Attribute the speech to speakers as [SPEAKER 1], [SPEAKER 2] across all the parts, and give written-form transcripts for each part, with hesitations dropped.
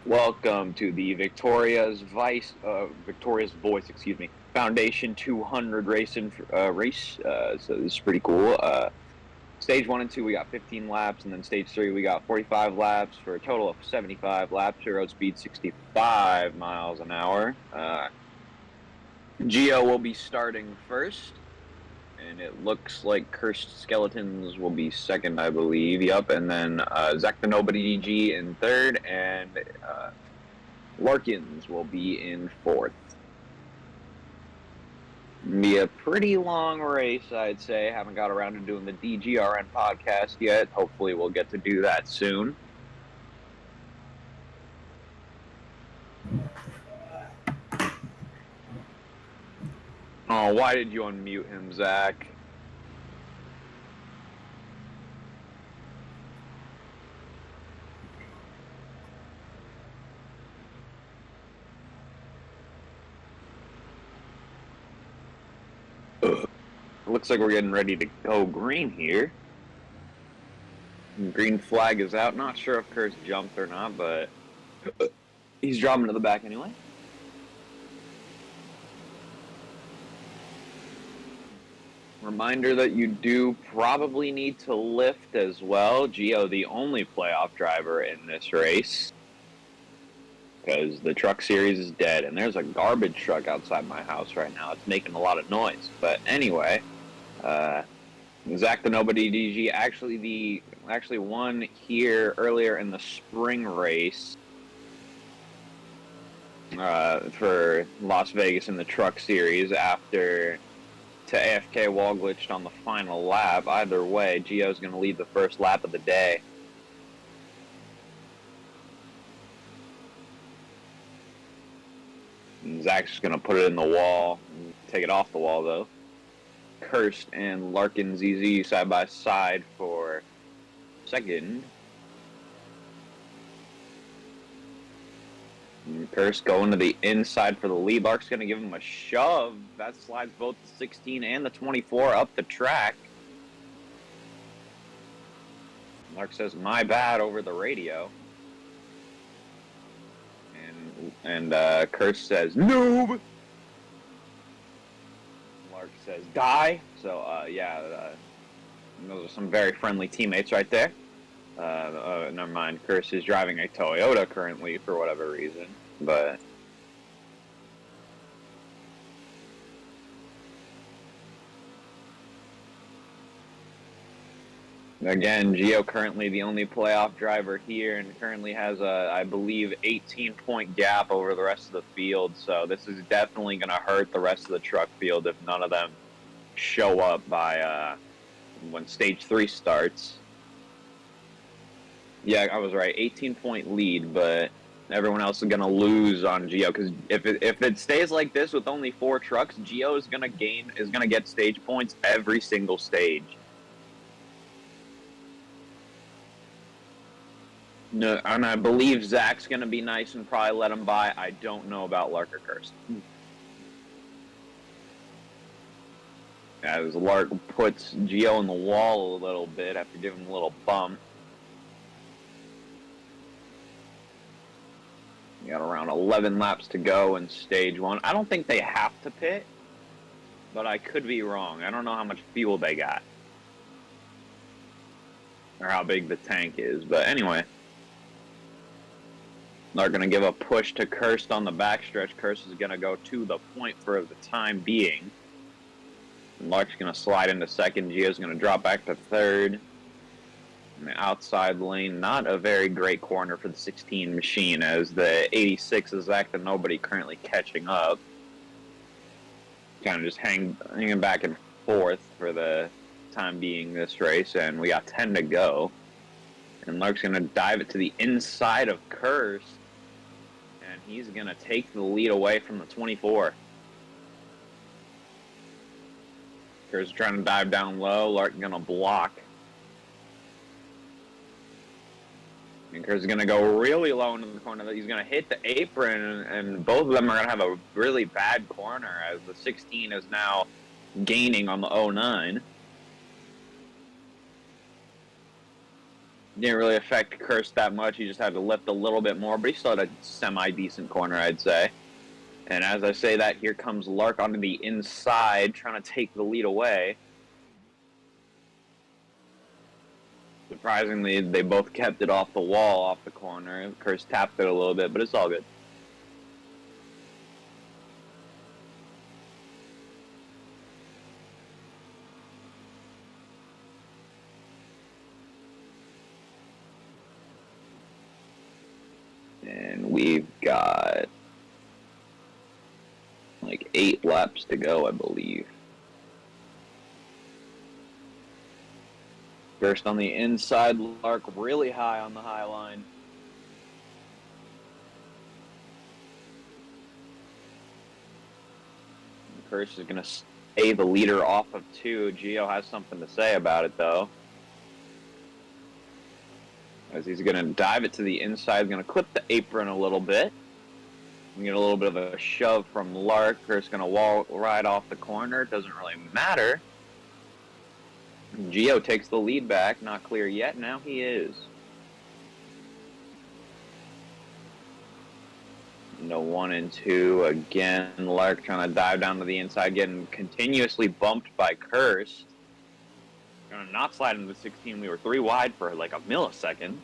[SPEAKER 1] Welcome to the Victoria's Voice, Foundation 200 race. So this is pretty cool. Stage 1 and 2, we got 15 laps, and then Stage 3, we got 45 laps for a total of 75 laps. Road speed 65 miles an hour. Gio will be starting first, and it looks like Cursed Skeletons will be second, I believe. Yep, and then Zach the Nobody DG in third, and Larkins will be in fourth. Be a pretty long race, I'd say. Haven't got around to doing the DGRN podcast yet. Hopefully we'll get to do that soon. Oh, why did you unmute him, Zach? Looks like we're getting ready to go green here. Green flag is out. Not sure if Kurt's jumped or not, but he's dropping to the back anyway. Reminder that you do probably need to lift as well. Gio, the only playoff driver in this race, because the truck series is dead, and there's a garbage truck outside my house right now. It's making a lot of noise. But anyway, Zach the Nobody DG actually won here earlier in the spring race for Las Vegas in the truck series after to AFK wall glitched on the final lap. Either way, Gio's going to lead the first lap of the day. And Zach's just going to put it in the wall, take it off the wall though. Cursed and Larkin ZZ side by side for second. And Cursed going to the inside for the lead. Lark's going to give him a shove. That slides both the 16 and the 24 up the track. Lark says, "My bad," over the radio. And Cursed says, "Noob!" Lark says, "Die." So, those are some very friendly teammates right there. Never mind, Curse is driving a Toyota currently for whatever reason, but again, Gio currently the only playoff driver here and currently has a, I believe, 18-point gap over the rest of the field, so this is definitely going to hurt the rest of the truck field if none of them show up by when Stage 3 starts. Yeah, I was right. 18-point lead, but everyone else is going to lose on Gio because if it stays like this with only 4 trucks, Gio is going to get stage points every single stage. No, and I believe Zach's going to be nice and probably let him by. I don't know about Lark or Curse. As Lark puts Gio in the wall a little bit after giving him a little bump. You got around 11 laps to go in stage 1. I don't think they have to pit, but I could be wrong. I don't know how much fuel they got or how big the tank is, but anyway. They're going to give a push to Cursed on the backstretch. Cursed is going to go to the point for the time being. And Lark's going to slide into second. Gio's going to drop back to third. In the outside lane, not a very great corner for the 16 machine as the 86 is Zach the Nobody currently catching up. Kind of just hanging back and forth for the time being this race, and we got 10 to go. And Lark's going to dive it to the inside of Cursed, and he's going to take the lead away from the 24. Cursed trying to dive down low. Lark going to block. And Cursed is going to go really low into the corner. He's going to hit the apron, and both of them are going to have a really bad corner as the 16 is now gaining on the 09. Didn't really affect Kurse that much. He just had to lift a little bit more, but he still had a semi-decent corner, I'd say. And as I say that, here comes Lark onto the inside, trying to take the lead away. Surprisingly, they both kept it off the wall, off the corner. Kurse tapped it a little bit, but it's all good. And we've got like 8 laps to go, I believe. First on the inside, Lark really high on the high line. Kurse is going to stay the leader off of 2. Gio has something to say about it, though. As he's going to dive it to the inside, going to clip the apron a little bit. We get a little bit of a shove from Lark. Kurse going to wall right off the corner. Doesn't really matter. Gio takes the lead back. Not clear yet. Now he is. No 1 and 2 again. Lark trying to dive down to the inside, getting continuously bumped by Kurse. Gonna not slide into the 16. We were 3 wide for like a millisecond.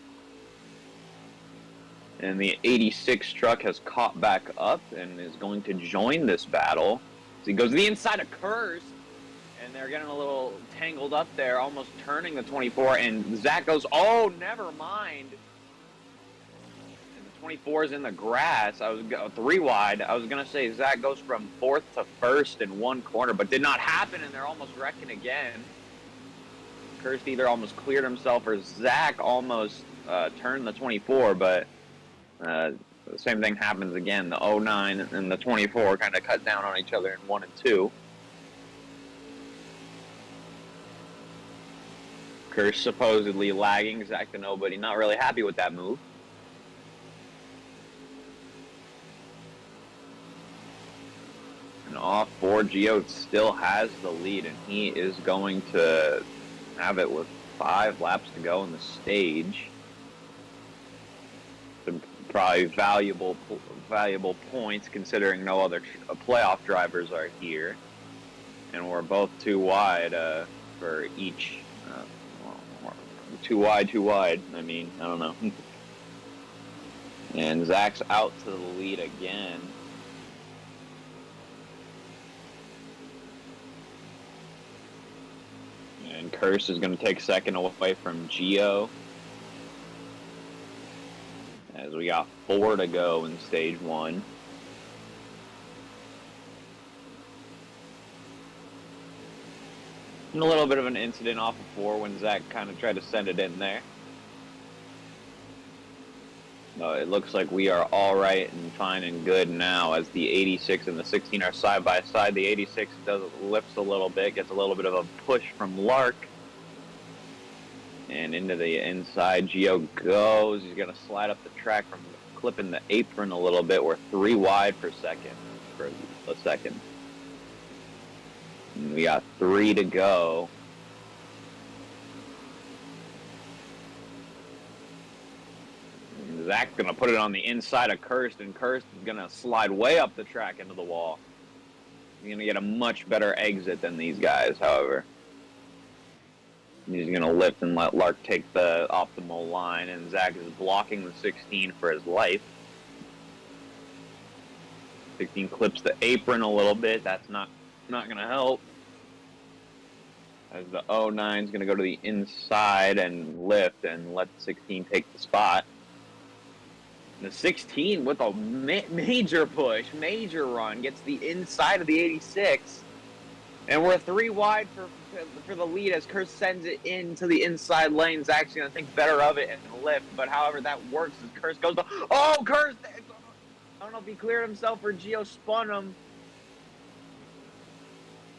[SPEAKER 1] And the 86 truck has caught back up and is going to join this battle. So he goes to the inside of Kurse, and they're getting a little tangled up there, almost turning the 24. And Zach goes, oh, never mind. And the 24 is in the grass. I was 3 wide. I was gonna say Zach goes from 4th to 1st in 1 corner, but did not happen, and they're almost wrecking again. Kurse either almost cleared himself or Zach almost turned the 24, but the same thing happens again. The 09 and the 24 kind of cut down on each other in 1 and 2. Kurse supposedly lagging Zach to nobody. Not really happy with that move. And off 4, Gio still has the lead, and he is going to have it with 5 laps to go in the stage. Some probably valuable points considering no other playoff drivers are here, and we're both 2 wide for each. 2 wide. I mean, I don't know. And Zach's out to the lead again. And Kurse is going to take 2nd away from Gio. As we got 4 to go in stage 1. And a little bit of an incident off of 4 when Zach kind of tried to send it in there. No, it looks like we are all right and fine and good now as the 86 and the 16 are side by side. The 86 lifts a little bit, gets a little bit of a push from Lark. And into the inside, Gio goes. He's going to slide up the track from clipping the apron a little bit. We're 3 wide for a second. And we got 3 to go. And Zach's going to put it on the inside of Kurse, and Kurse is going to slide way up the track into the wall. He's going to get a much better exit than these guys, however. He's going to lift and let Lark take the optimal line, and Zach is blocking the 16 for his life. 16 clips the apron a little bit. That's not going to help. As the 09 is going to go to the inside and lift and let the 16 take the spot. The 16 with a major push, major run, gets the inside of the 86. And we're 3 wide for the lead as Kurse sends it into the inside lane. Zach's going to think better of it and lift. But however that works is Kurse goes to... Oh, Kurse! I don't know if he cleared himself or Gio spun him.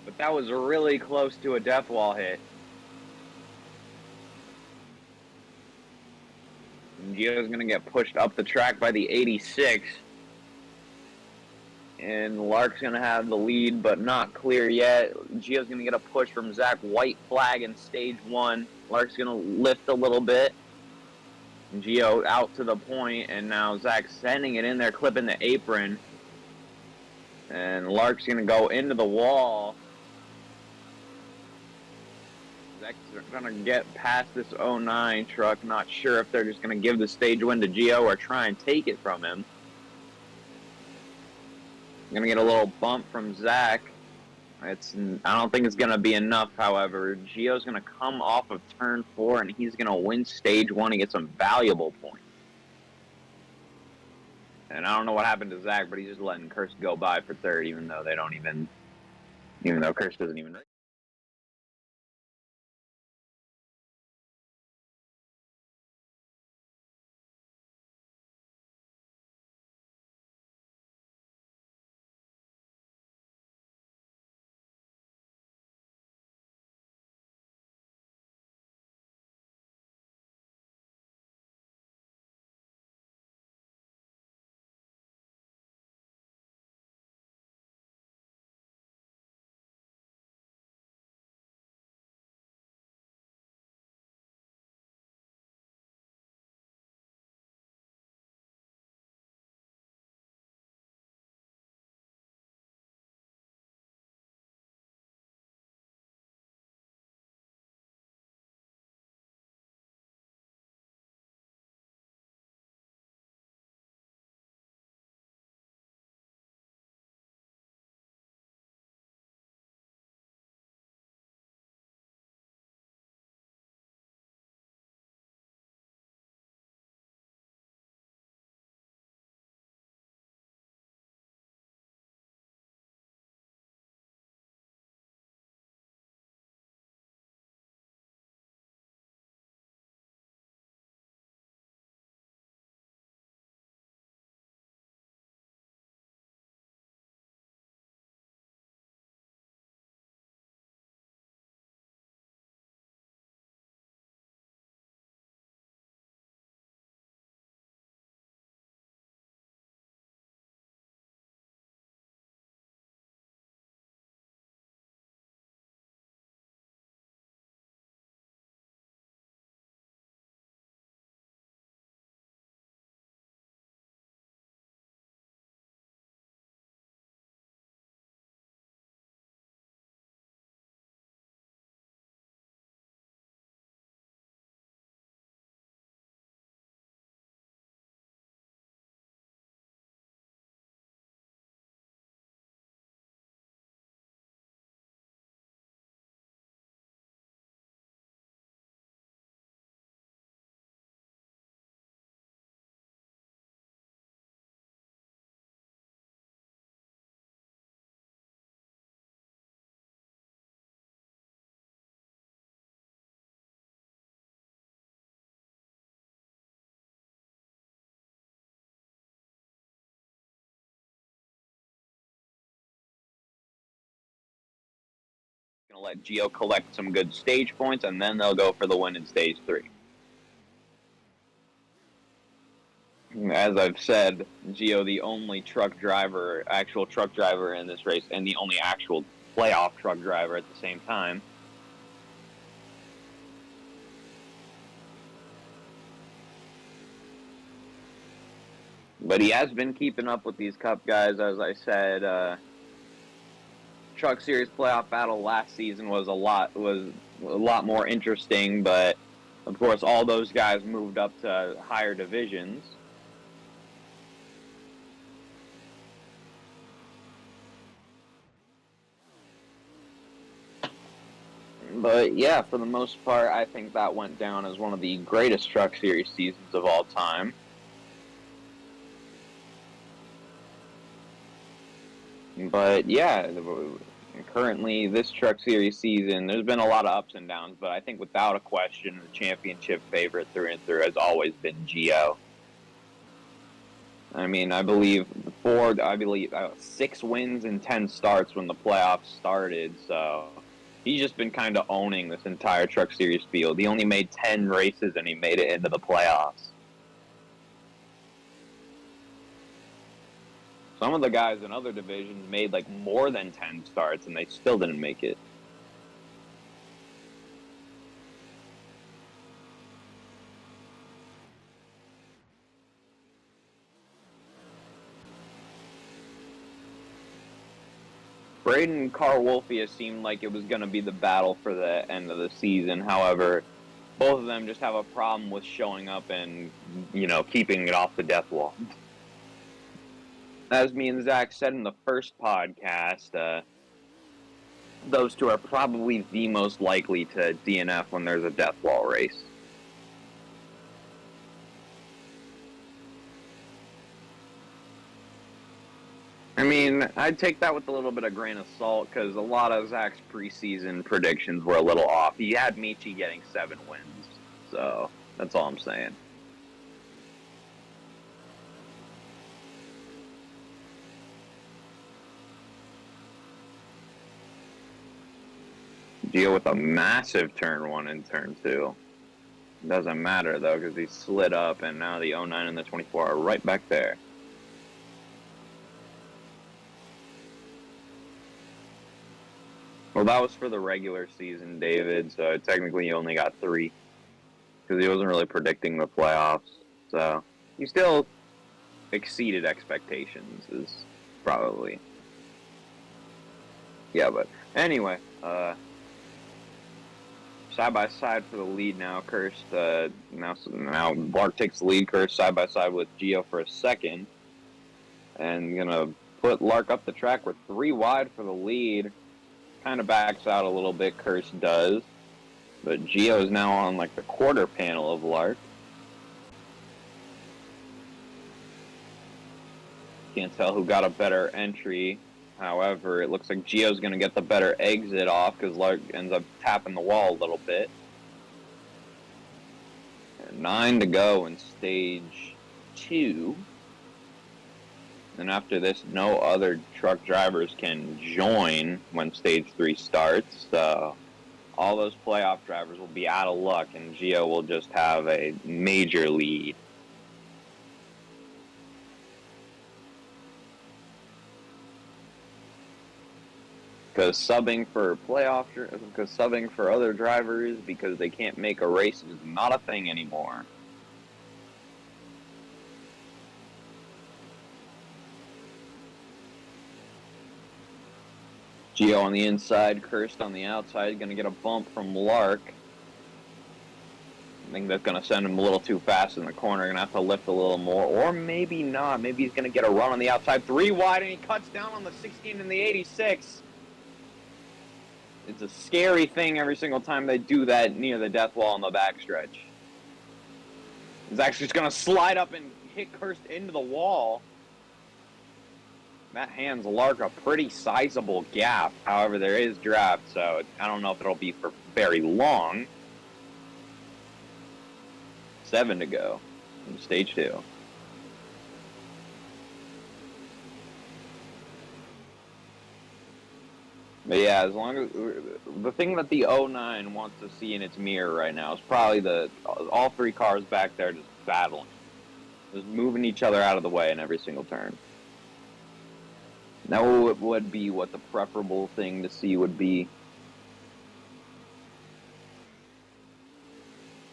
[SPEAKER 1] But that was really close to a death wall hit. And Gio's going to get pushed up the track by the 86. And Lark's going to have the lead, but not clear yet. Gio's going to get a push from Zach. White flag in stage 1. Lark's going to lift a little bit. Gio out to the point, and now Zach sending it in there, clipping the apron. And Lark's going to go into the wall. Zach's going to get past this 09 truck. Not sure if they're just going to give the stage win to Gio or try and take it from him. Going to get a little bump from Zach. I don't think it's going to be enough, however. Gio's going to come off of turn 4, and he's going to win stage 1 and get some valuable points. And I don't know what happened to Zach, but he's just letting Curse go by for third, even though Curse doesn't even race. Going to let Gio collect some good stage points, and then they'll go for the win in stage 3. As I've said, Gio, the only actual truck driver in this race, and the only actual playoff truck driver at the same time. But he has been keeping up with these Cup guys, as I said. Truck Series playoff battle last season was a lot more interesting, but of course all those guys moved up to higher divisions. But yeah, for the most part, I think that went down as one of the greatest Truck Series seasons of all time. But yeah, currently this Truck Series season, there's been a lot of ups and downs, but I think without a question, the championship favorite through and through has always been Gio. I mean, I believe 6 wins and 10 starts when the playoffs started, so he's just been kind of owning this entire Truck Series field. He only made 10 races and he made it into the playoffs. Some of the guys in other divisions made like more than 10 starts and they still didn't make it. Braden Carwolfia seemed like it was going to be the battle for the end of the season. However, both of them just have a problem with showing up and, keeping it off the death wall. As me and Zach said in the first podcast, those two are probably the most likely to DNF when there's a death wall race. I mean, I'd take that with a little bit of grain of salt because a lot of Zach's preseason predictions were a little off. He had Michi getting 7 wins, so that's all I'm saying. Deal with a massive turn 1 and turn 2. Doesn't matter though because he slid up and now the 09 and the 24 are right back there. Well, that was for the regular season, David, so technically he only got 3 because he wasn't really predicting the playoffs. So he still exceeded expectations is probably. Yeah, but anyway, side by side for the lead now. Cursed now Bart takes the lead. Cursed side by side with Gio for a second, and gonna put Lark up the track with 3 wide for the lead. Kind of backs out a little bit, Cursed does, but Gio is now on like the quarter panel of Lark. Can't tell who got a better entry. However, it looks like Gio's going to get the better exit off because Lark ends up tapping the wall a little bit. And 9 to go in stage 2. And after this, no other truck drivers can join when stage 3 starts. So all those playoff drivers will be out of luck, and Gio will just have a major lead. Because subbing for other drivers because they can't make a race is not a thing anymore. Gio on the inside, Cursed on the outside, going to get a bump from Lark. I think that's going to send him a little too fast in the corner. Going to have to lift a little more, or maybe not. Maybe he's going to get a run on the outside. 3 wide, and he cuts down on the 16 and the 86. It's a scary thing every single time they do that near the death wall on the backstretch. He's actually just going to slide up and hit Cursed into the wall. That hands Lark a pretty sizable gap. However, there is draft, so I don't know if it'll be for very long. 7 to go in stage 2. But yeah, as long as the thing that the 09 wants to see in its mirror right now is probably all 3 cars back there just battling, just moving each other out of the way in every single turn. That would be what the preferable thing to see would be.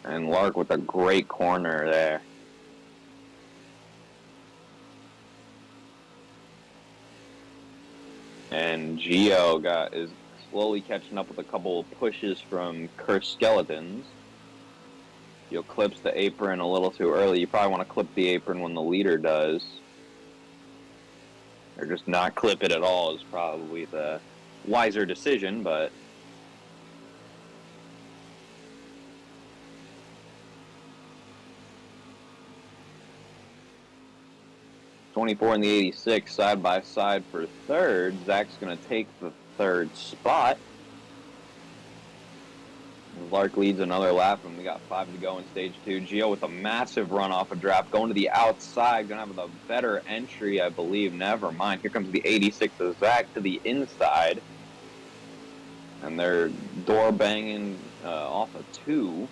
[SPEAKER 1] And Lark with a great corner there. And Gio is slowly catching up with a couple of pushes from Cursed Skeletons. He'll clips the apron a little too early. You probably want to clip the apron when the leader does. Or just not clip it at all is probably the wiser decision, but... '24 and the 86 side by side for third. Zach's going to take the 3rd spot. Lark leads another lap, and we got 5 to go in stage 2. Gio with a massive run off a draft, going to the outside, going to have a better entry, I believe. Never mind. Here comes the 86 of Zach to the inside. And they're door banging off a 2.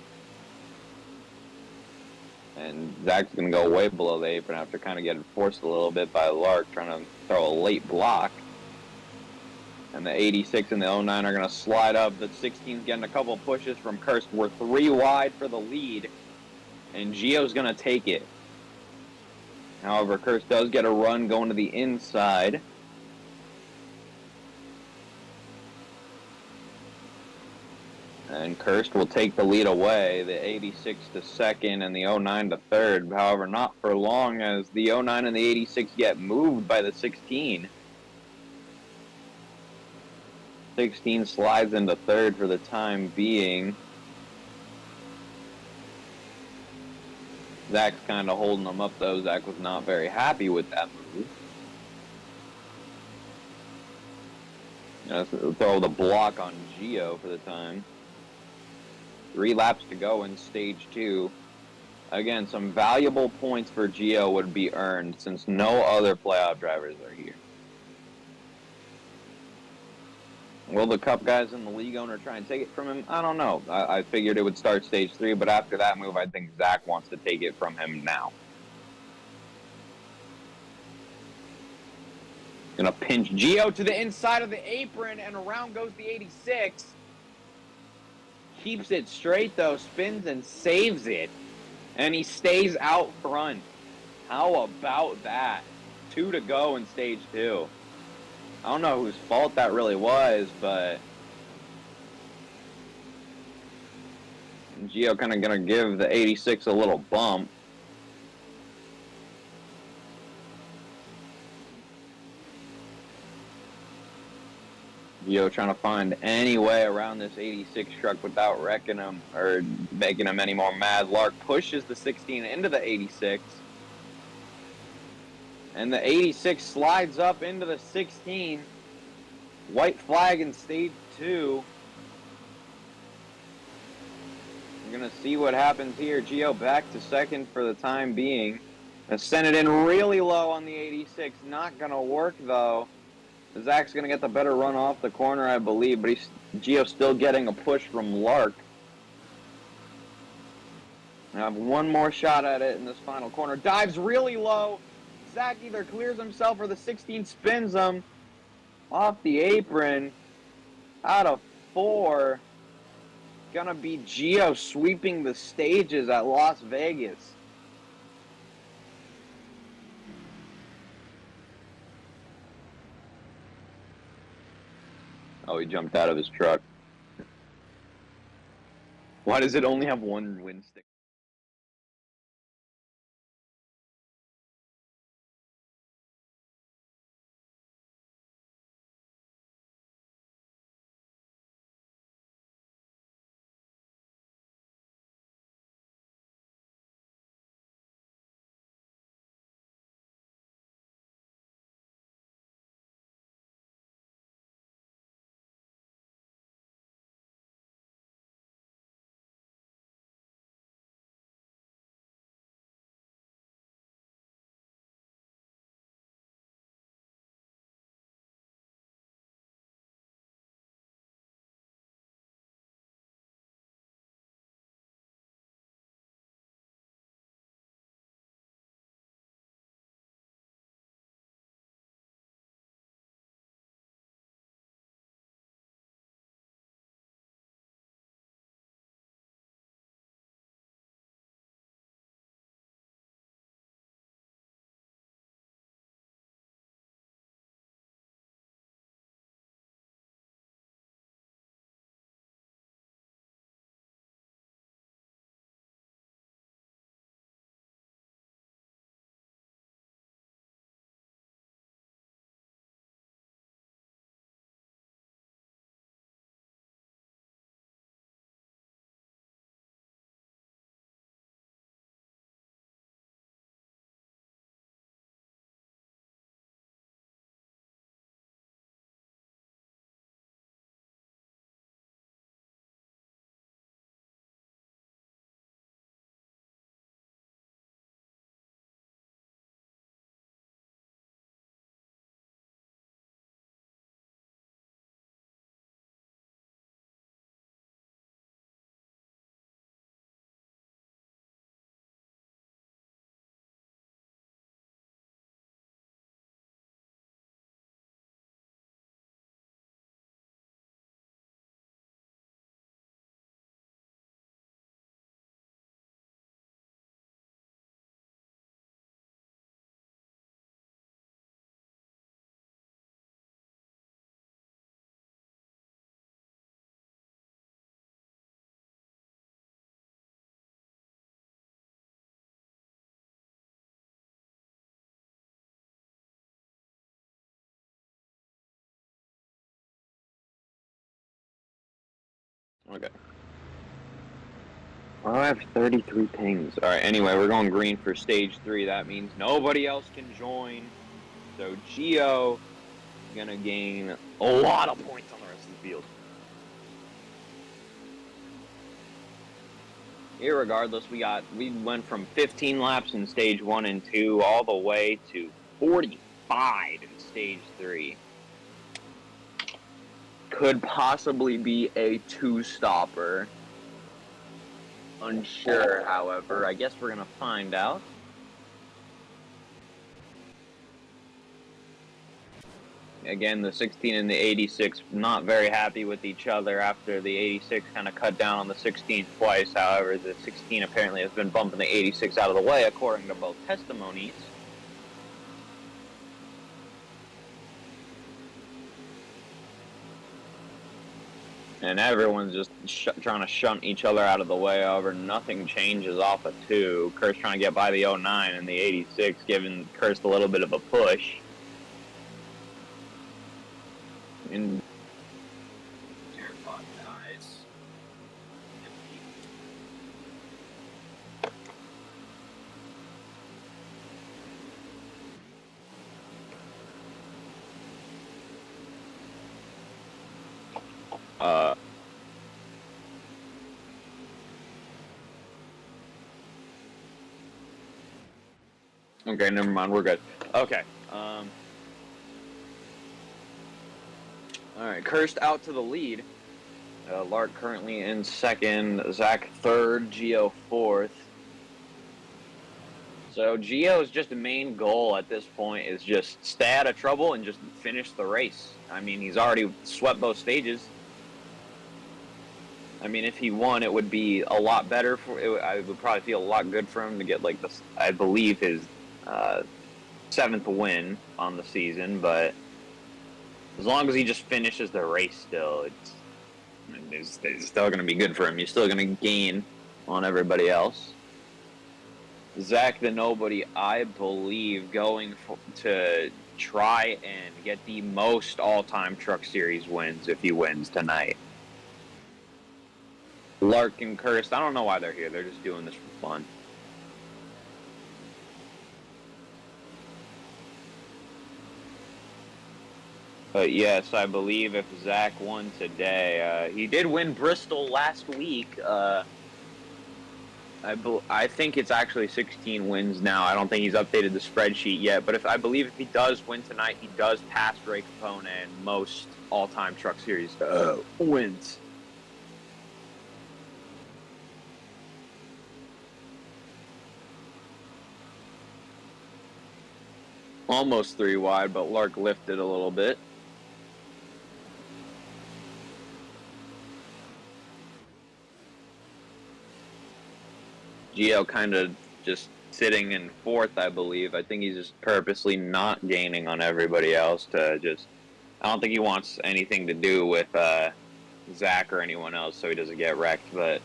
[SPEAKER 1] And Zach's going to go way below the apron after kind of getting forced a little bit by Lark, trying to throw a late block. And the 86 and the 09 are going to slide up. The 16's getting a couple pushes from Cursed. We're 3 wide for the lead. And Gio's going to take it. However, Cursed does get a run going to the inside. And Kirst will take the lead away, the 86 to second and the 09 to third. However, not for long as the 09 and the 86 get moved by the 16. 16 slides into third for the time being. Zach's kind of holding them up, though. Zach was not very happy with that move. Throw the block on Gio for the time. 3 laps to go in stage 2. Again, some valuable points for Gio would be earned since no other playoff drivers are here. Will the Cup guys and the league owner try and take it from him? I don't know. I figured it would start stage 3, but after that move, I think Zach wants to take it from him now. Gonna pinch Gio to the inside of the apron, and around goes the 86. Keeps it straight, though, spins and saves it, and he stays out front. How about that? 2 to go in stage 2. I don't know whose fault that really was, but Gio kind of going to give the 86 a little bump. Gio trying to find any way around this 86 truck without wrecking him or making him any more mad. Lark pushes the 16 into the 86. And the 86 slides up into the 16. White flag in stage 2. We're going to see what happens here. Gio back to second for the time being. Sent it in really low on the 86. Not going to work, though. Zach's going to get the better run off the corner, I believe. But Gio's still getting a push from Lark. I have one more shot at it in this final corner. Dives really low. Zach either clears himself or the 16 spins him off the apron. Out of 4. Gonna be Gio sweeping the stages at Las Vegas. Oh, he jumped out of his truck. Why does it only have one win stick? Okay. Oh, I have 33 pings. Alright, anyway, we're going green for stage 3. That means nobody else can join. So Gio is going to gain a lot of points on the rest of the field. Irregardless, we went from 15 laps in stage 1 and 2 all the way to 45 in stage 3. Could possibly be a 2-stopper. Unsure, however. I guess we're going to find out. Again, the 16 and the 86 not very happy with each other after the 86 kind of cut down on the 16 twice. However, the 16 apparently has been bumping the 86 out of the way, according to both testimonies. And everyone's just trying to shunt each other out of the way. However, nothing changes off of 2. Kurt's trying to get by the 09 and the 86, giving Kurt a little bit of a push. And okay, never mind, we're good. Okay. Alright, Kirst out to the lead. Lark currently in second, Zach third, Gio fourth. So Gio's just main goal at this point is just stay out of trouble and just finish the race. I mean, he's already swept both stages. I mean, if he won, it would be a lot better I would probably feel a lot good for him to get like this. I believe his 7th win on the season, but as long as he just finishes the race still, it's still going to be good for him. He's still going to gain on everybody else. Zach the Nobody, I believe, going to try and get the most all-time Truck Series wins if he wins tonight. Lark and Kirst, I don't know why they're here. They're just doing this for fun. But yes, I believe if Zach won today, he did win Bristol last week. I think it's actually 16 wins now. I don't think he's updated the spreadsheet yet. But I believe if he does win tonight, he does pass Ray Capone and most all-time Truck Series wins. Almost 3 wide, but Lark lifted a little bit. Gio kind of just sitting in 4th, I believe. I think he's just purposely not gaining on everybody else to just... I don't think he wants anything to do with Zach or anyone else so he doesn't get wrecked, but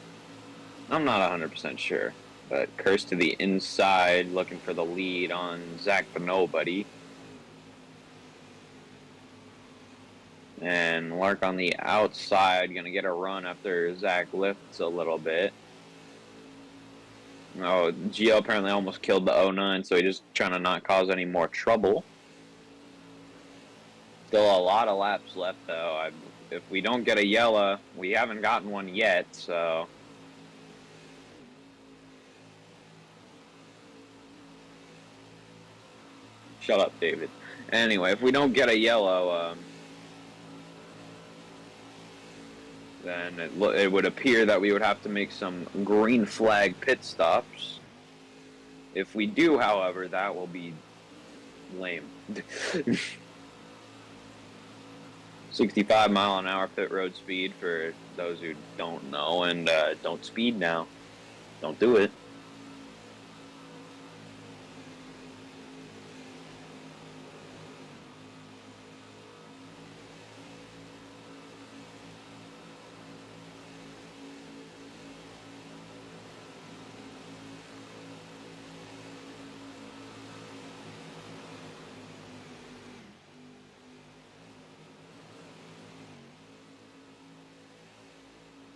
[SPEAKER 1] I'm not 100% sure. But Kirst to the inside, looking for the lead on Zach the Nobody. And Lark on the outside, going to get a run after Zach lifts a little bit. Oh, Gio apparently almost killed the 09, so he's just trying to not cause any more trouble. Still a lot of laps left, though. If we don't get a yellow, we haven't gotten one yet, so... Shut up, David. Anyway, if we don't get a yellow, then it would appear that we would have to make some green flag pit stops. If we do, however, that will be lame. 65-mile-an-hour pit road speed for those who don't know, and don't speed now. Don't do it.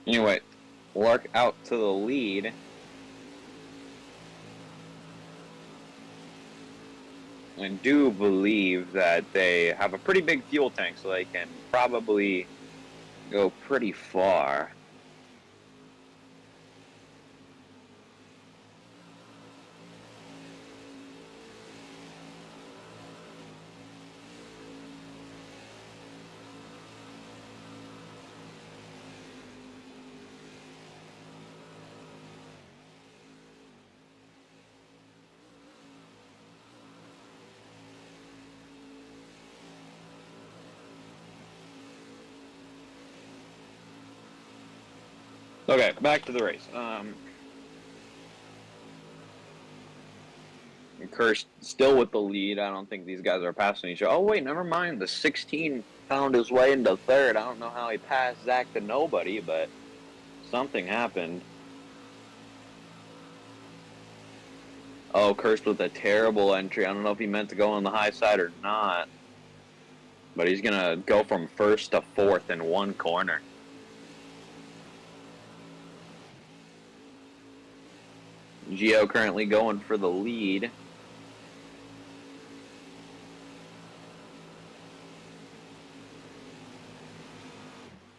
[SPEAKER 1] Anyway, Lark out to the lead. I do believe that they have a pretty big fuel tank, so they can probably go pretty far. Okay, back to the race. Kirst still with the lead. I don't think these guys are passing each other. Oh, wait, never mind. The 16 found his way into third. I don't know how he passed Zach to nobody, but something happened. Oh, Kirst with a terrible entry. I don't know if he meant to go on the high side or not. But he's going to go from first to fourth in one corner. Gio currently going for the lead.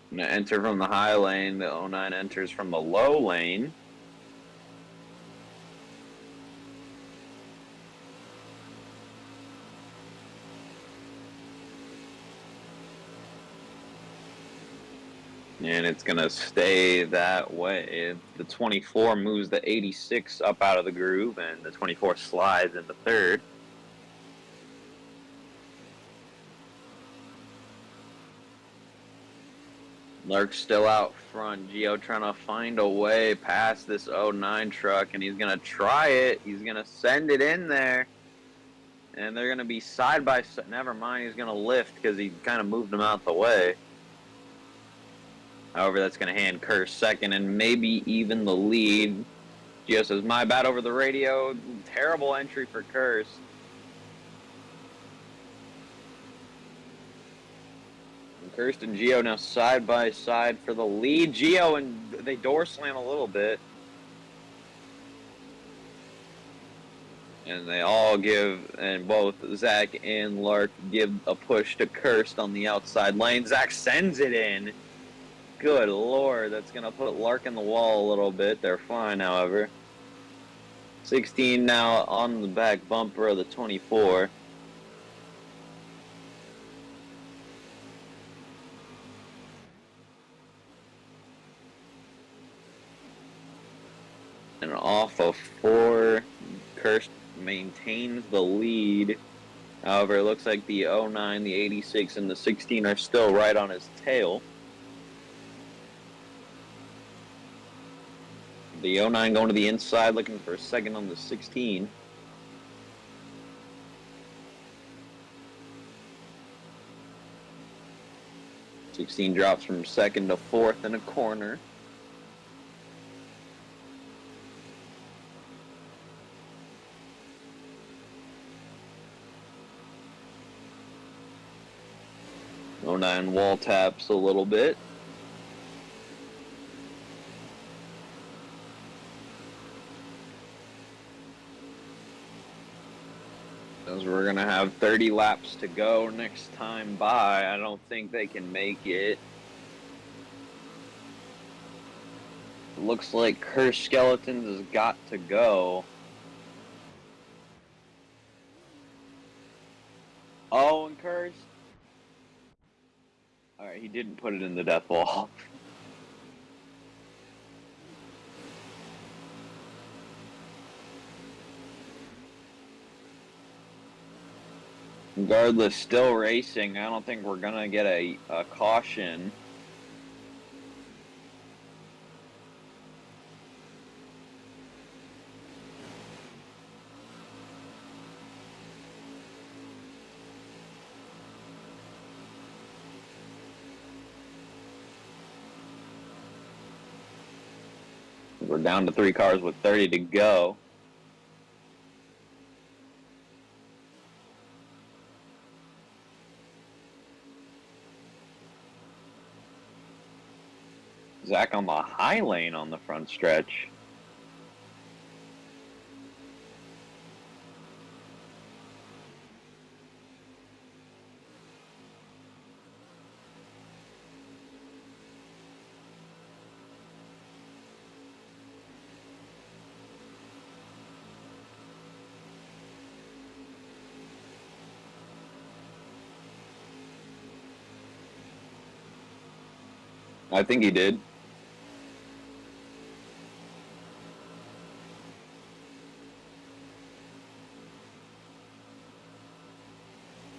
[SPEAKER 1] Going to enter from the high lane. The 09 enters from the low lane. And it's going to stay that way. The 24 moves the 86 up out of the groove, and the 24 slides into third. Lark's still out front. Gio trying to find a way past this 09 truck, and he's going to try it. He's going to send it in there. And they're going to be side by side. Never mind, he's going to lift because he kind of moved him out the way. However, that's going to hand Kerr second and maybe even the lead. Gio says, my bad over the radio. Terrible entry for Kerr. Kirst and Gio now side by side for the lead. Gio, and they door slam a little bit. And they all give, and both Zach and Lark give a push to Kirst on the outside lane. Zach sends it in. Good Lord, that's going to put Lark in the wall a little bit. They're fine, however. 16 now on the back bumper of the 24. And off of 4, Kirst maintains the lead. However, it looks like the 09, the 86, and the 16 are still right on his tail. The 09 going to the inside, looking for a second on the 16. '16 drops from second to fourth in a corner. '09 wall taps a little bit. As we're going to have 30 laps to go next time by. I don't think they can make it. Looks like Kerr Skeletons has got to go. Oh, and Kerr's. Alright, he didn't put it in the death wall. Regardless, still racing. I don't think we're going to get a caution. We're down to 3 cars with 30 to go. Zach on the high lane on the front stretch. I think he did.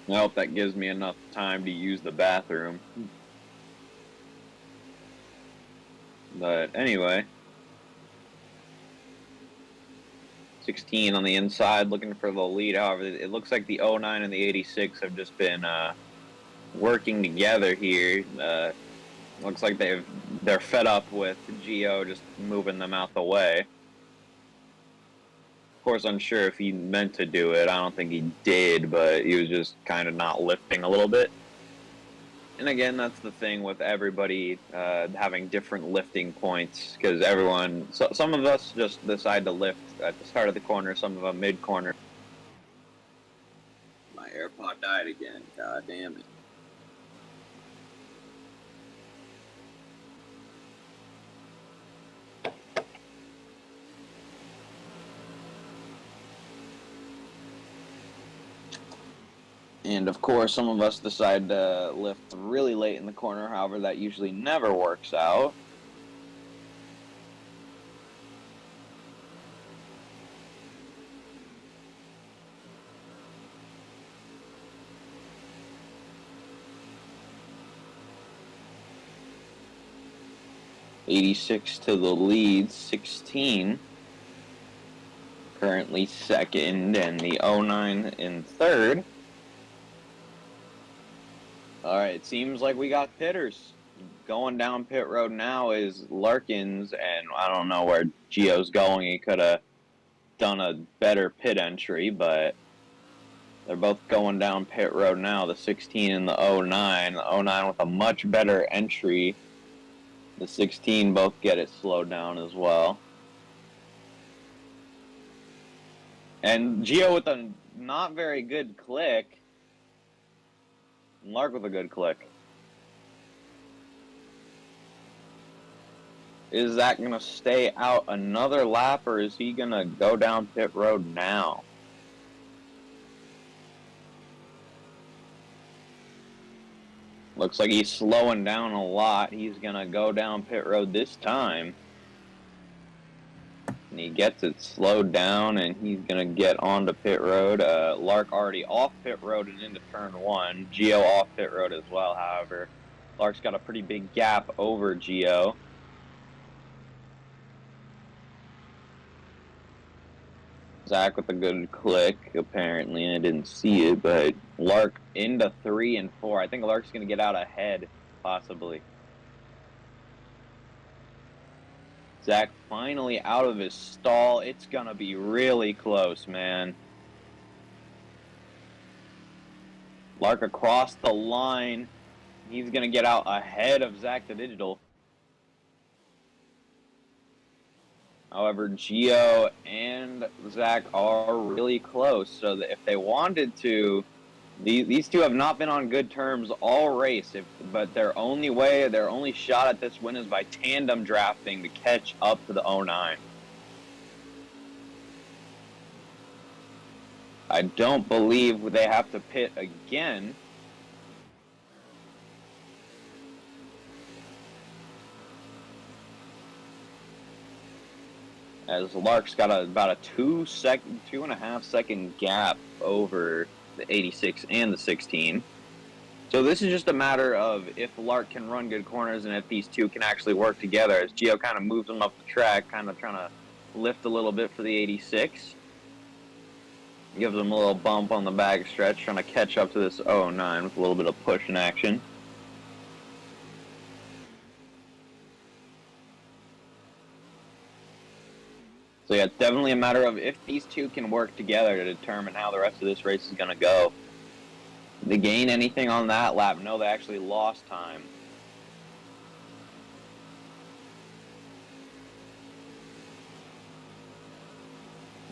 [SPEAKER 1] I hope that gives me enough time to use the bathroom. But anyway. 16 on the inside, looking for the lead. However, it looks like the 09 and the 86 have just been working together here. Looks like they're fed up with Gio just moving them out the way. Of course, unsure if he meant to do it. I don't think he did, but he was just kind of not lifting a little bit. And again, that's the thing with everybody having different lifting points, because some of us just decide to lift at the start of the corner, some of them mid-corner.
[SPEAKER 2] My AirPod died again. God damn it.
[SPEAKER 1] And of course, some of us decide to lift really late in the corner. However, that usually never works out. '86 to the lead, 16. Currently second, and the 09 in third. Alright, it seems like we got pitters. Going down pit road now is Larkins, and I don't know where Gio's going. He could have done a better pit entry, but they're both going down pit road now, the 16 and the 09. The 09 with a much better entry. The 16 both get it slowed down as well. And Gio with a not very good click. Lark with a good click. Is Zach going to stay out another lap, or is he going to go down pit road now? Looks like he's slowing down a lot. He's going to go down pit road this time. And he gets it slowed down, and he's going to get onto pit road. Lark already off pit road and into turn one. Gio off pit road as well, however. Lark's got a pretty big gap over Gio. Zach with a good click, apparently. I didn't see it, but Lark into 3 and 4. I think Lark's going to get out ahead, possibly. Zach finally out of his stall. It's going to be really close, man. Lark across the line. He's going to get out ahead of Zach the Digital. However, Gio and Zach are really close, so that if they wanted to, these two have not been on good terms all race, but their only shot at this win is by tandem drafting to catch up to the 09. I don't believe they have to pit again. As Lark's got about a 2.5 second gap over the 86 and the 16. So this is just a matter of if Lark can run good corners and if these two can actually work together, as Gio kind of moves them up the track, kind of trying to lift a little bit for the 86. Gives them a little bump on the back stretch, trying to catch up to this 09 with a little bit of push in action. So yeah, it's definitely a matter of if these two can work together to determine how the rest of this race is going to go. Did they gain anything on that lap? No, they actually lost time.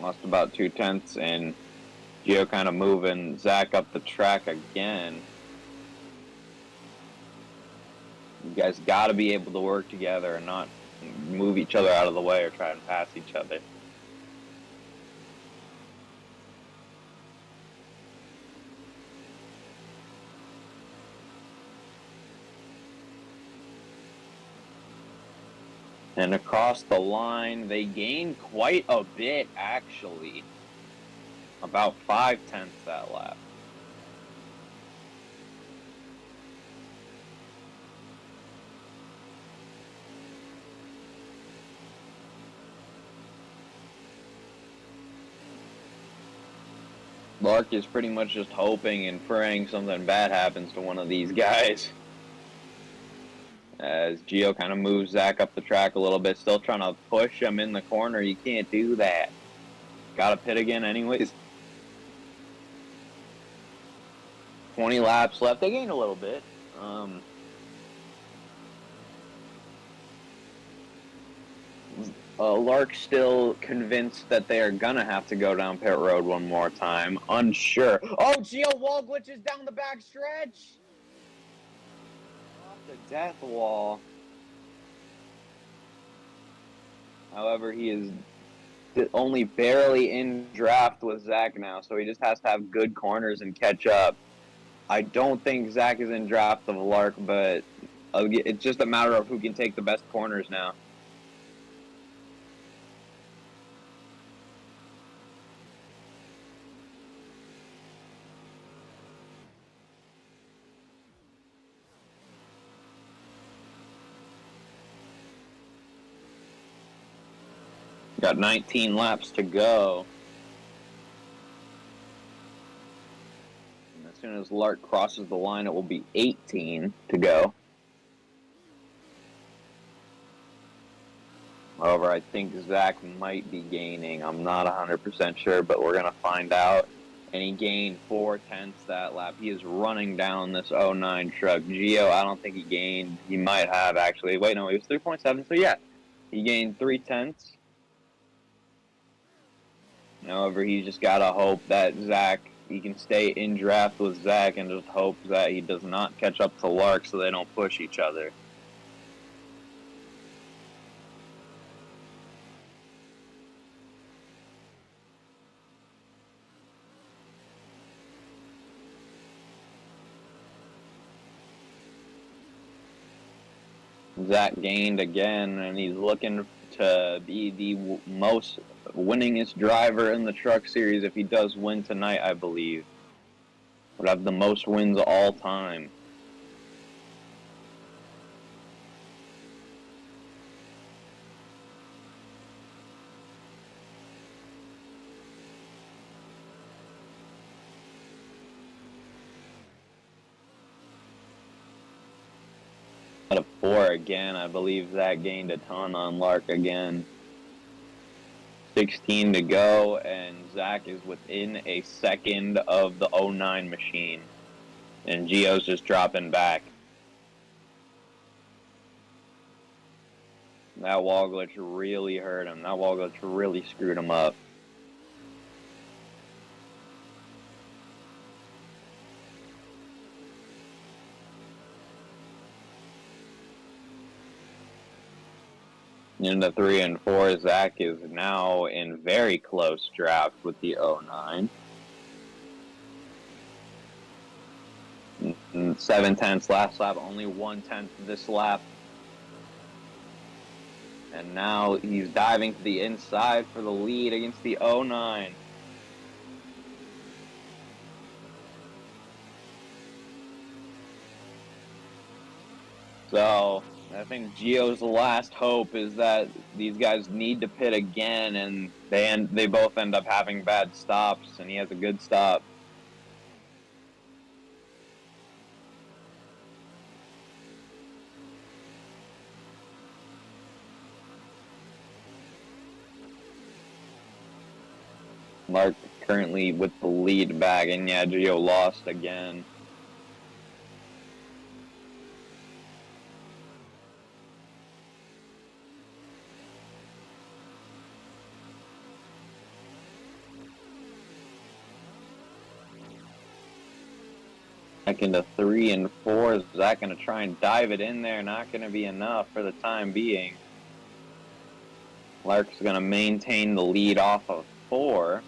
[SPEAKER 1] Lost about 2/10, and Gio kind of moving Zach up the track again. You guys got to be able to work together and not move each other out of the way or try and pass each other. And across the line, they gained quite a bit, actually. About 5/10 that lap. Lark is pretty much just hoping and praying something bad happens to one of these guys. As Gio kind of moves Zach up the track a little bit, still trying to push him in the corner. You can't do that. Got to pit again anyways. 20 laps left. They gained a little bit. Lark's still convinced that they are going to have to go down pit road one more time. Unsure. Oh, Gio wall glitches down the back stretch. Off the death wall. However, he is only barely in draft with Zach now, so he just has to have good corners and catch up. I don't think Zach is in draft of Lark, but it's just a matter of who can take the best corners now. Got 19 laps to go. And as soon as Lark crosses the line, it will be 18 to go. However, I think Zach might be gaining. I'm not 100% sure, but we're going to find out. And he gained 4/10 that lap. He is running down this 09 truck. Gio, I don't think he gained. He might have, actually. Wait, no, he was 3.7. So, yeah, he gained 3/10. However, he just got to hope that he can stay in draft with Zach and just hope that he does not catch up to Lark so they don't push each other. Zach gained again, and he's looking to be the most winningest driver in the truck series if he does win tonight, I believe. Would have the most wins all time. Out of 4 again, I believe Zach gained a ton on Lark again. 16 to go, and Zach is within a second of the 09 machine. And Gio's just dropping back. That wall glitch really hurt him. That wall glitch really screwed him up. Into 3 and 4, Zach is now in very close draft with the 09. 7/10 last lap, only 1/10 this lap. And now he's diving to the inside for the lead against the 09. So I think Gio's last hope is that these guys need to pit again, and they both end up having bad stops, and he has a good stop. Mark currently with the lead back, and yeah, Gio lost again. Back into 3 and 4. Zach going to try and dive it in there. Not going to be enough for the time being. Lark's going to maintain the lead off of 4.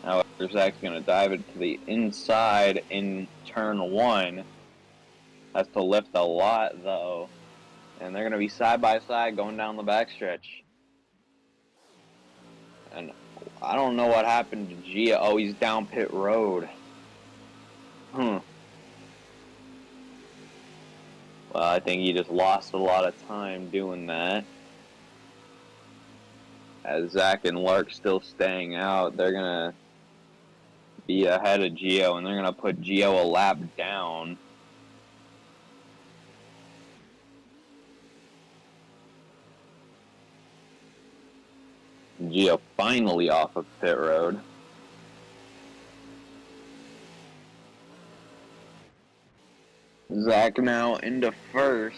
[SPEAKER 1] However, Zach's going to dive it to the inside in turn 1. Has to lift a lot, though. And they're going to be side by side going down the backstretch. And I don't know what happened to Gia. Oh, he's down pit road. Well, I think he just lost a lot of time doing that. As Zach and Lark still staying out, they're going to be ahead of Gio, and they're going to put Gio a lap down. Gio finally off of pit road. Zach now into first.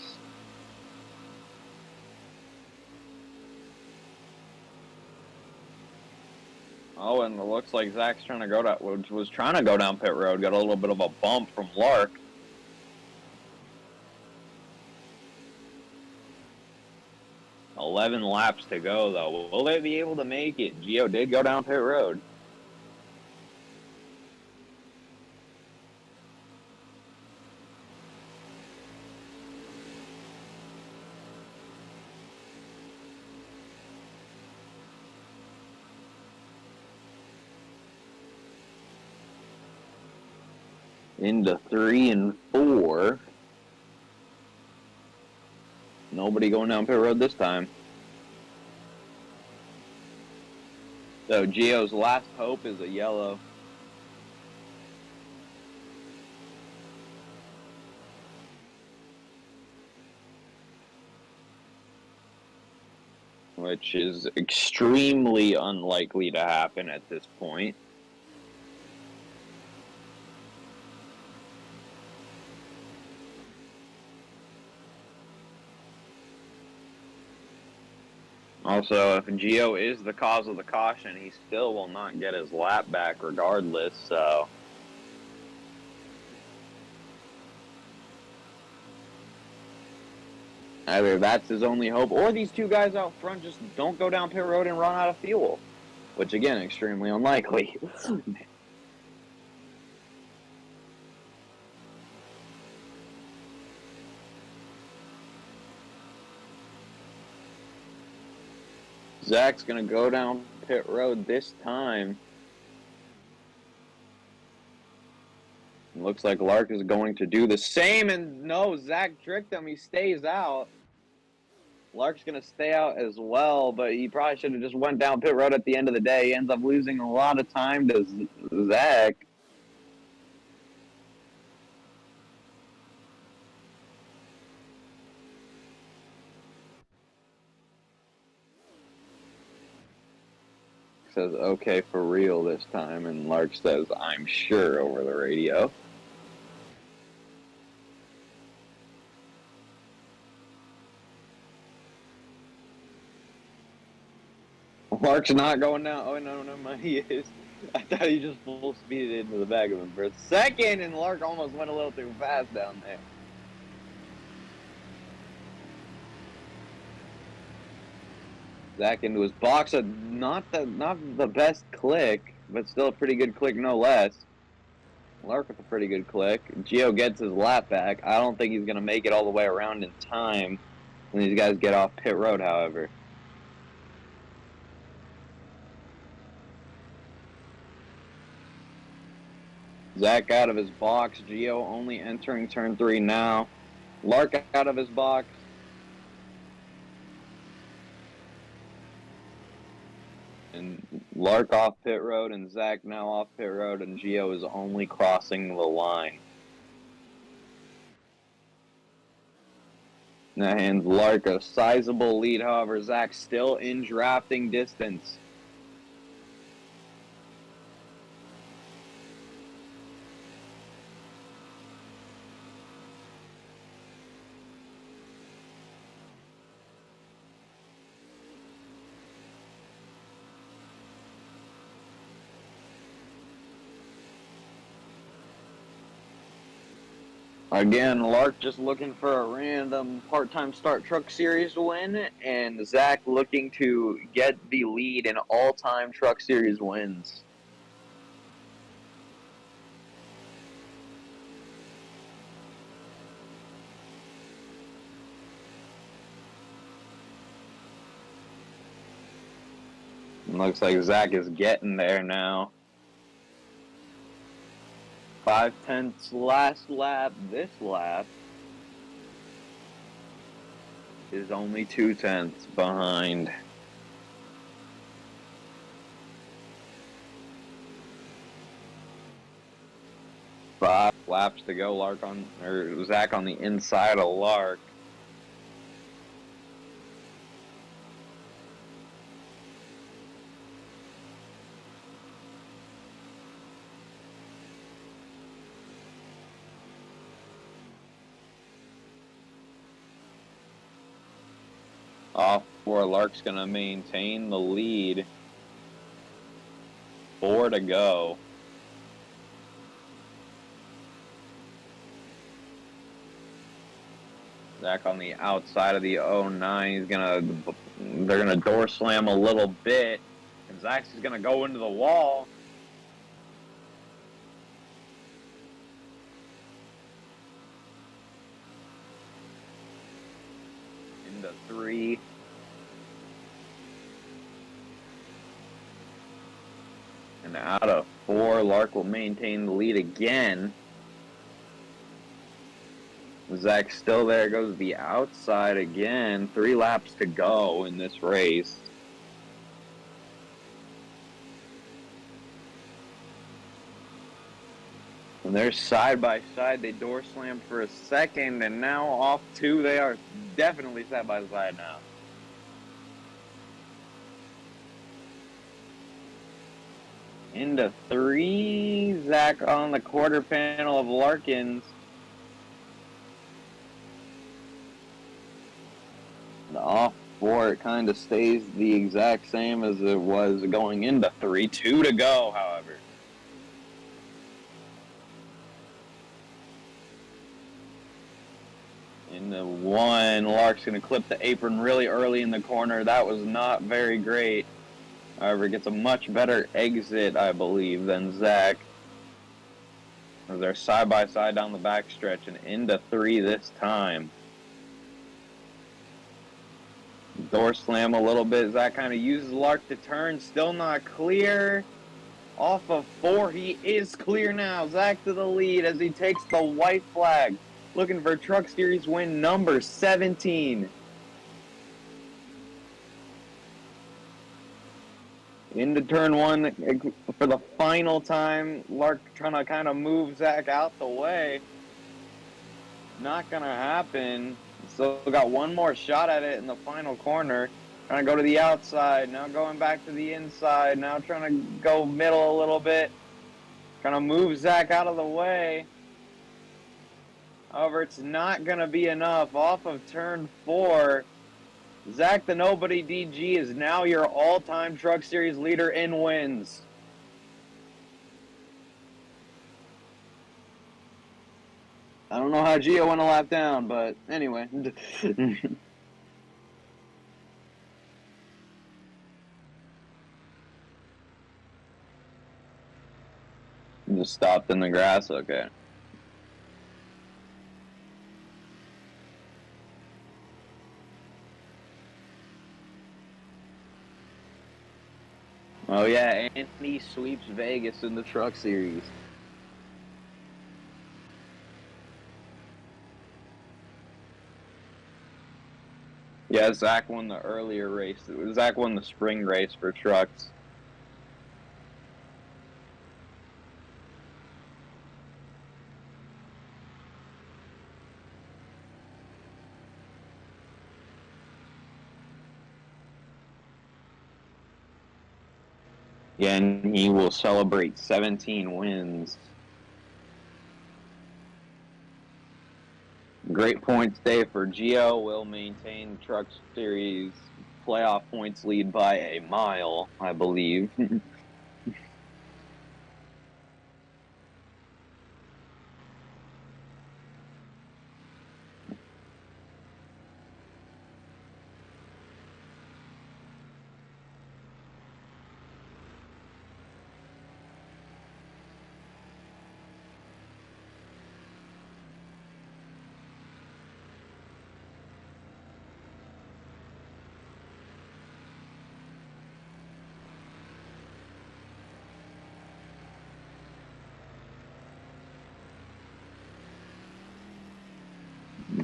[SPEAKER 1] Oh, and it looks like Zach's trying to go down, was trying to go down pit road. Got a little bit of a bump from Lark. $11 laps to go, though. Will they be able to make it? Gio did go down pit road. Into 3 and 4. Nobody going down pit road this time. So Gio's last hope is a yellow. Which is extremely unlikely to happen at this point. Also, if Gio is the cause of the caution, he still will not get his lap back regardless, so. Either that's his only hope, or these two guys out front just don't go down pit road and run out of fuel. Which, again, extremely unlikely. Zach's going to go down pit road this time. Looks like Lark is going to do the same, and no, Zach tricked him. He stays out. Lark's going to stay out as well, but he probably should have just went down pit road at the end of the day. He ends up losing a lot of time to Zach. Says, okay, for real this time, and Lark says, I'm sure, over the radio. Lark's not going down. Oh, no, never mind, he is. I thought he just full speeded into the back of him for a second, and Lark almost went a little too fast down there. Zach into his box, not the best click, but still a pretty good click no less. Lark with a pretty good click. Gio gets his lap back. I don't think he's going to make it all the way around in time when these guys get off pit road, however. Zach out of his box. Gio only entering turn 3 now. Lark out of his box. And Lark off pit road, and Zach now off pit road, and Gio is only crossing the line. That hands Lark a sizable lead, however, Zach still in drafting distance. Again, Lark just looking for a random part-time start truck series win, and Zach looking to get the lead in all-time truck series wins. Looks like Zach is getting there now. 5/10 last lap. This lap is only 2/10 behind. Five laps to go. Zach on the inside of Lark. Off four, Lark's going to maintain the lead. 4 to go. Zach on the outside of the 09. They're gonna door slam a little bit, and Zach's is gonna go into the wall. Into 3. And out of 4, Lark will maintain the lead again. Zach's still there, goes to the outside again. 3 laps to go in this race. And they're side by side. They door slammed for a second, and now off 2. They are definitely side by side now. Into 3. Zach on the quarter panel of Larkins. The off 4, it kind of stays the exact same as it was going into 3. 2 to go, however. Into 1, Lark's going to clip the apron really early in the corner. That was not very great. However, gets a much better exit, I believe, than Zach. As they're side by side down the backstretch and into 3 this time. Door slam a little bit. Zach kind of uses Lark to turn. Still not clear. Off of 4, he is clear now. Zach to the lead as he takes the white flag. Looking for Truck Series win number 17. Into turn 1 for the final time. Lark trying to kind of move Zach out the way. Not going to happen. Still got one more shot at it in the final corner. Trying to go to the outside. Now going back to the inside. Now trying to go middle a little bit. Trying to move Zach out of the way. However, it's not going to be enough. Off of turn 4, Zach the Nobody DG is now your all-time Truck Series leader in wins. I don't know how Gio went a lap down, but anyway. Just stopped in the grass, okay. Oh yeah, and he sweeps Vegas in the Truck Series. Yeah, Zach won the earlier race. Zach won the spring race for trucks. Yeah, and he will celebrate 17 wins. Great points day for Gio. Will maintain Truck Series playoff points lead by a mile, I believe.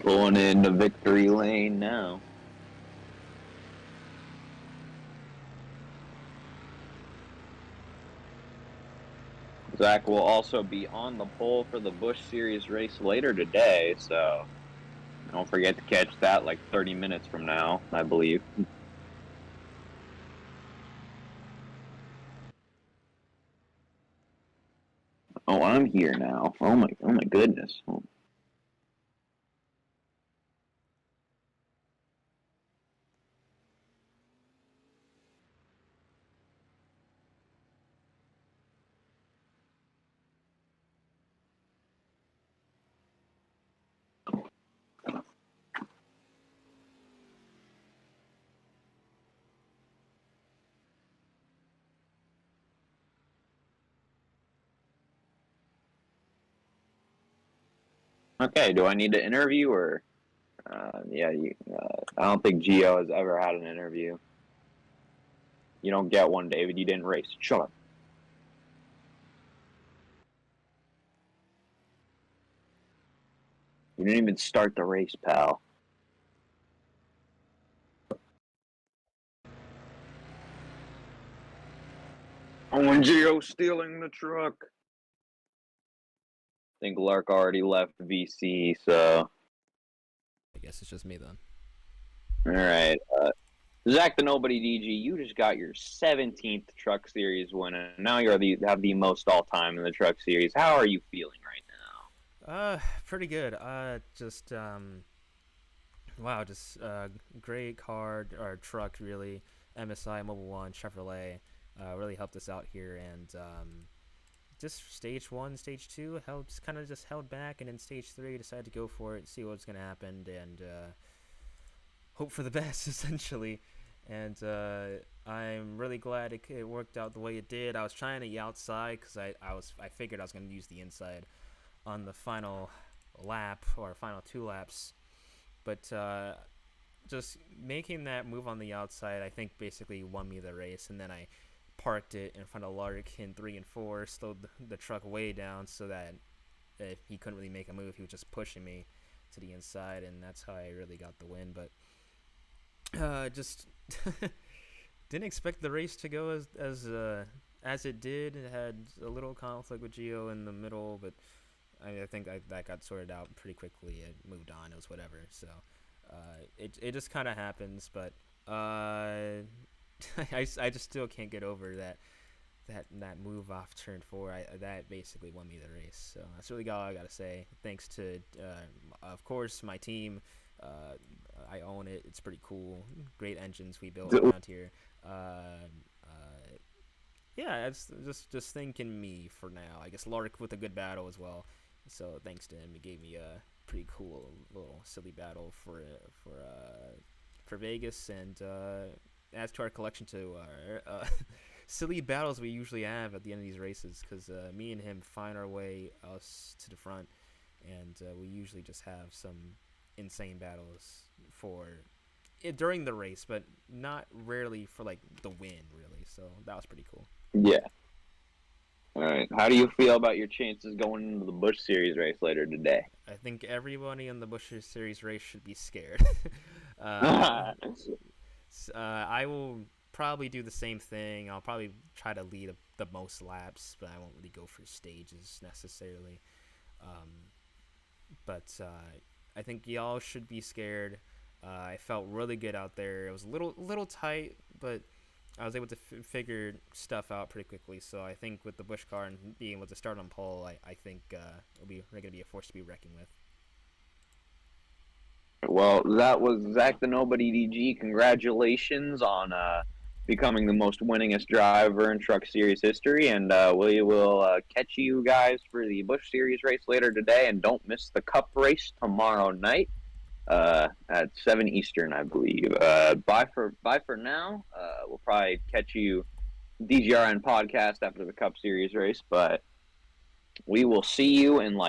[SPEAKER 1] Pulling into victory lane now. Zach will also be on the pole for the Busch Series race later today, so don't forget to catch that like 30 minutes from now, I believe. Oh, I'm here now. Oh my goodness. Okay, do I need to interview or? Yeah, I don't think Gio has ever had an interview. You don't get one, David. You didn't race. Shut up. You didn't even start the race, pal. Oh, and Gio stealing the truck. I think Lark already left VC, so.
[SPEAKER 3] I guess it's just me then.
[SPEAKER 1] All right. Zach the Nobody DG, you just got your 17th Truck Series win, and now you have the most all-time in the Truck Series. How are you feeling right now?
[SPEAKER 3] Pretty good. Just wow, just great car or truck really. MSI Mobile One Chevrolet really helped us out here, and just stage 1, stage 2 just held back, and in stage 3 decided to go for it, see what's gonna happen, and hope for the best essentially. And I'm really glad it worked out the way it did. I was trying the outside because I figured I was going to use the inside on the final lap or final 2 laps, but just making that move on the outside I think basically won me the race. And then I parked it in front of Lark in 3 and 4, slowed the truck way down so that if he couldn't really make a move, he was just pushing me to the inside, and that's how I really got the win. But just didn't expect the race to go as it did. It had a little conflict with Gio in the middle, but I think that got sorted out pretty quickly. It moved on. It was whatever. So it just kind of happens. But I just still can't get over that move off turn 4. That basically won me the race. So that's really all I gotta say. Thanks to of course my team. I own it. It's pretty cool. Great engines we built around here. Yeah, it's just thanking me for now. I guess Lark with a good battle as well. So thanks to him, he gave me a pretty cool little silly battle for Vegas, and adds to our collection to our silly battles we usually have at the end of these races. Because me and him find our way us to the front, and we usually just have some insane battles during the race, but not rarely for like the win really. So that was pretty cool.
[SPEAKER 1] Yeah. All right. How do you feel about your chances going into the Busch Series race later today?
[SPEAKER 3] I think everybody in the Busch Series race should be scared. I will probably do the same thing. I'll probably try to lead the most laps, but I won't really go for stages necessarily. But I think y'all should be scared. I felt really good out there. It was a little tight, but I was able to figure stuff out pretty quickly. So I think with the Busch car and being able to start on pole, I think they're going to be a force to be reckoned with.
[SPEAKER 1] Well, that was Zach the Nobody DG. Congratulations on becoming the most winningest driver in Truck Series history. And we will catch you guys for the Busch Series race later today. And don't miss the Cup race tomorrow night at 7 Eastern, I believe. Bye for now. We'll probably catch you DGRN podcast after the Cup Series race. But we will see you in like